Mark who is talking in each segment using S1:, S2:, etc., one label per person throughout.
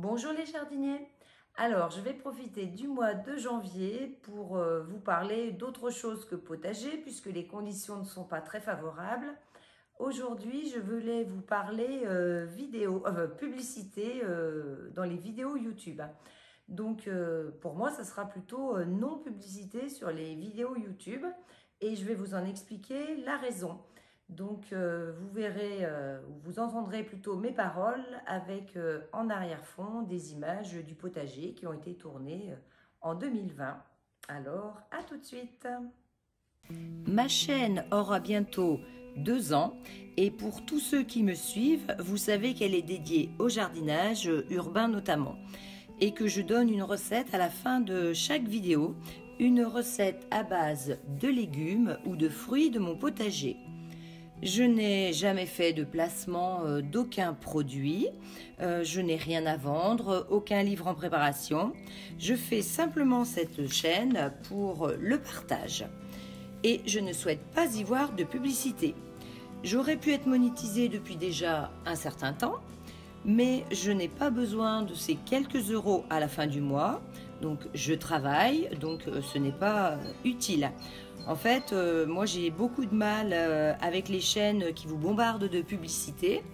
S1: Bonjour les jardiniers. Alors, je vais profiter du mois de janvier pour vous parler d'autre chose que potager puisque les conditions ne sont pas très favorables. Aujourd'hui, je voulais vous parler publicité dans les vidéos YouTube. Donc, pour moi, ça sera plutôt non publicité sur les vidéos YouTube et je vais vous en expliquer la raison. Donc, vous verrez, vous entendrez plutôt mes paroles avec en arrière-fond des images du potager qui ont été tournées en 2020. Alors, à tout de suite. Ma chaîne aura bientôt 2 ans et pour tous ceux qui me suivent, vous savez qu'elle est dédiée au jardinage urbain notamment et que je donne une recette à la fin de chaque vidéo, une recette à base de légumes ou de fruits de mon potager. Je n'ai jamais fait de placement d'aucun produit, je n'ai rien à vendre, aucun livre en préparation. Je fais simplement cette chaîne pour le partage et je ne souhaite pas y voir de publicité. J'aurais pu être monétisée depuis déjà un certain temps, mais je n'ai pas besoin de ces quelques euros à la fin du mois, donc je travaille, donc ce n'est pas utile. En fait, moi j'ai beaucoup de mal avec les chaînes qui vous bombardent de publicité.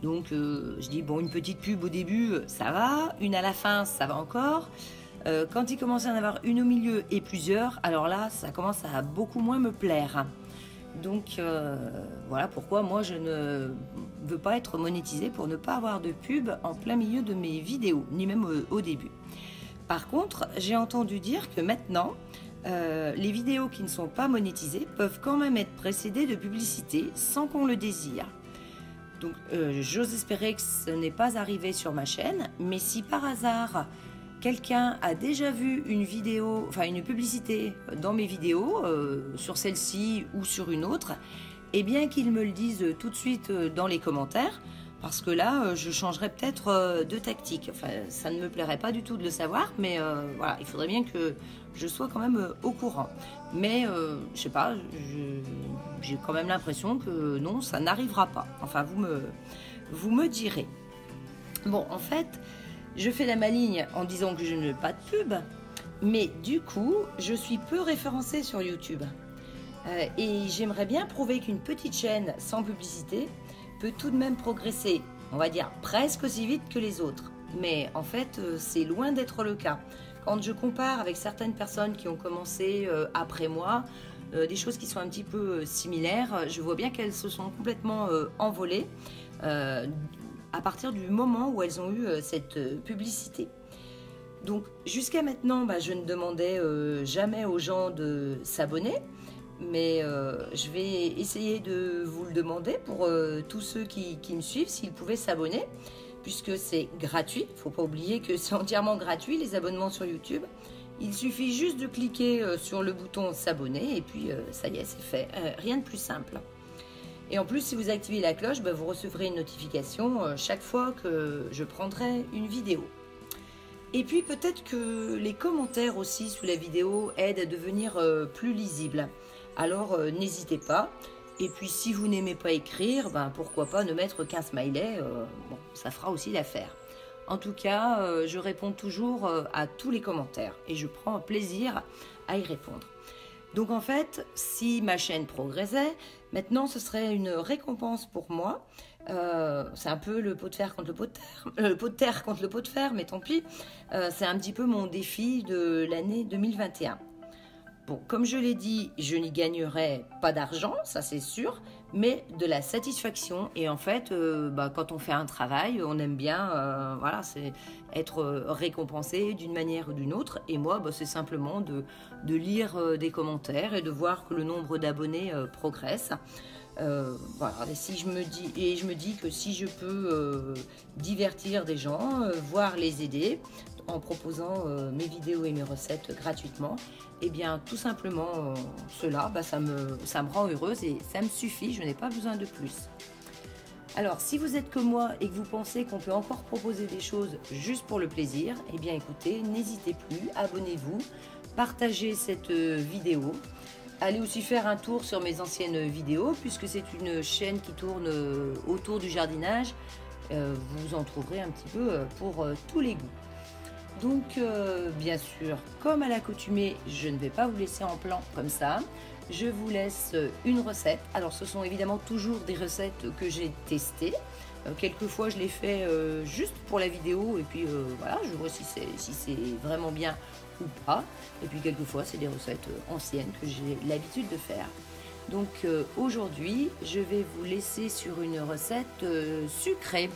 S1: Donc je dis bon, une petite pub au début, ça va, une à la fin, ça va encore. Quand il commence à en avoir une au milieu et plusieurs, alors là, ça commence à beaucoup moins me plaire. Donc voilà pourquoi moi je ne veux pas être monétisée pour ne pas avoir de pub en plein milieu de mes vidéos, ni même au début. Par contre, j'ai entendu dire que maintenant, les vidéos qui ne sont pas monétisées peuvent quand même être précédées de publicité sans qu'on le désire. Donc j'ose espérer que ce n'est pas arrivé sur ma chaîne, mais si par hasard quelqu'un a déjà vu une vidéo, enfin une publicité dans mes vidéos, sur celle-ci ou sur une autre, eh bien qu'il me le dise tout de suite dans les commentaires, parce que là, je changerais peut-être de tactique. Enfin, ça ne me plairait pas du tout de le savoir, mais voilà, il faudrait bien que je sois quand même au courant. Mais je sais pas, j'ai quand même l'impression que non, ça n'arrivera pas. Enfin, vous me direz. Bon, en fait, je fais la maligne en disant que je ne veux pas de pub, mais du coup, je suis peu référencée sur YouTube. Et j'aimerais bien prouver qu'une petite chaîne sans publicité peut tout de même progresser, on va dire presque aussi vite que les autres. Mais en fait, c'est loin d'être le cas. Quand je compare avec certaines personnes qui ont commencé après moi, des choses qui sont un petit peu similaires, je vois bien qu'elles se sont complètement envolées à partir du moment où elles ont eu cette publicité. Donc jusqu'à maintenant, je ne demandais jamais aux gens de s'abonner. Mais je vais essayer de vous le demander pour tous ceux qui me suivent, s'ils pouvaient s'abonner, puisque c'est gratuit. Il ne faut pas oublier que c'est entièrement gratuit, les abonnements sur YouTube. Il suffit juste de cliquer sur le bouton s'abonner et puis ça y est, c'est fait. Rien de plus simple. Et en plus, si vous activez la cloche, vous recevrez une notification chaque fois que je prendrai une vidéo. Et puis peut-être que les commentaires aussi sous la vidéo aident à devenir plus lisibles. Alors n'hésitez pas. Et puis si vous n'aimez pas écrire, pourquoi pas ne mettre qu'un smiley, bon, ça fera aussi l'affaire. En tout cas, je réponds toujours à tous les commentaires et je prends plaisir à y répondre. Donc en fait, si ma chaîne progressait, maintenant ce serait une récompense pour moi. C'est un peu le pot de fer contre le pot de terre, le pot de terre contre le pot de fer, mais tant pis. C'est un petit peu mon défi de l'année 2021. Bon, comme je l'ai dit, je n'y gagnerai pas d'argent, ça c'est sûr, mais de la satisfaction. Et en fait, quand on fait un travail, on aime bien, voilà, c'est être récompensé d'une manière ou d'une autre. Et moi, c'est simplement de lire des commentaires et de voir que le nombre d'abonnés progresse. Voilà, et je me dis que si je peux divertir des gens, voire les aider en proposant mes vidéos et mes recettes gratuitement, et bien tout simplement cela, ça me rend heureuse et ça me suffit, je n'ai pas besoin de plus. Alors si vous êtes comme moi et que vous pensez qu'on peut encore proposer des choses juste pour le plaisir, eh bien écoutez, n'hésitez plus, abonnez-vous, partagez cette vidéo. Allez aussi faire un tour sur mes anciennes vidéos puisque c'est une chaîne qui tourne autour du jardinage Vous en trouverez un petit peu pour tous les goûts. Donc, bien sûr, comme à l'accoutumée, je ne vais pas vous laisser en plan comme ça. Je vous laisse une recette. Alors, ce sont évidemment toujours des recettes que j'ai testées. Quelquefois, je les fais juste pour la vidéo et puis voilà, je vois si c'est vraiment bien ou pas. Et puis, quelquefois, c'est des recettes anciennes que j'ai l'habitude de faire. Donc, aujourd'hui, je vais vous laisser sur une recette sucrée,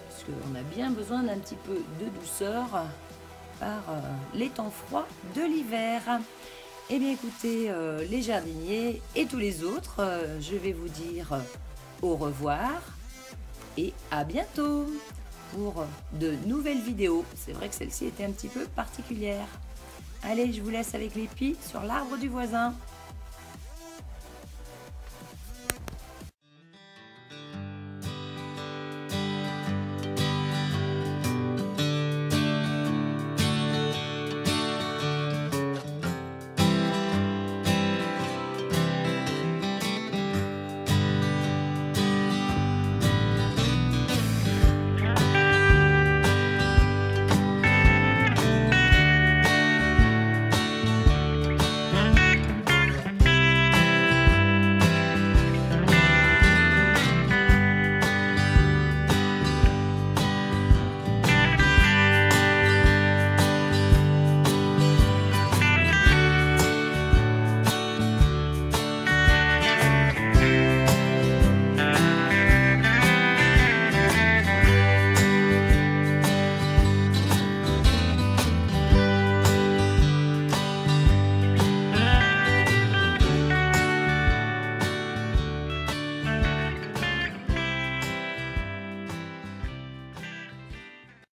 S1: parce qu'on a bien besoin d'un petit peu de douceur par les temps froids de l'hiver. Eh bien écoutez, les jardiniers et tous les autres, je vais vous dire au revoir et à bientôt pour de nouvelles vidéos. C'est vrai que celle-ci était un petit peu particulière. Allez, je vous laisse avec les pies sur l'arbre du voisin.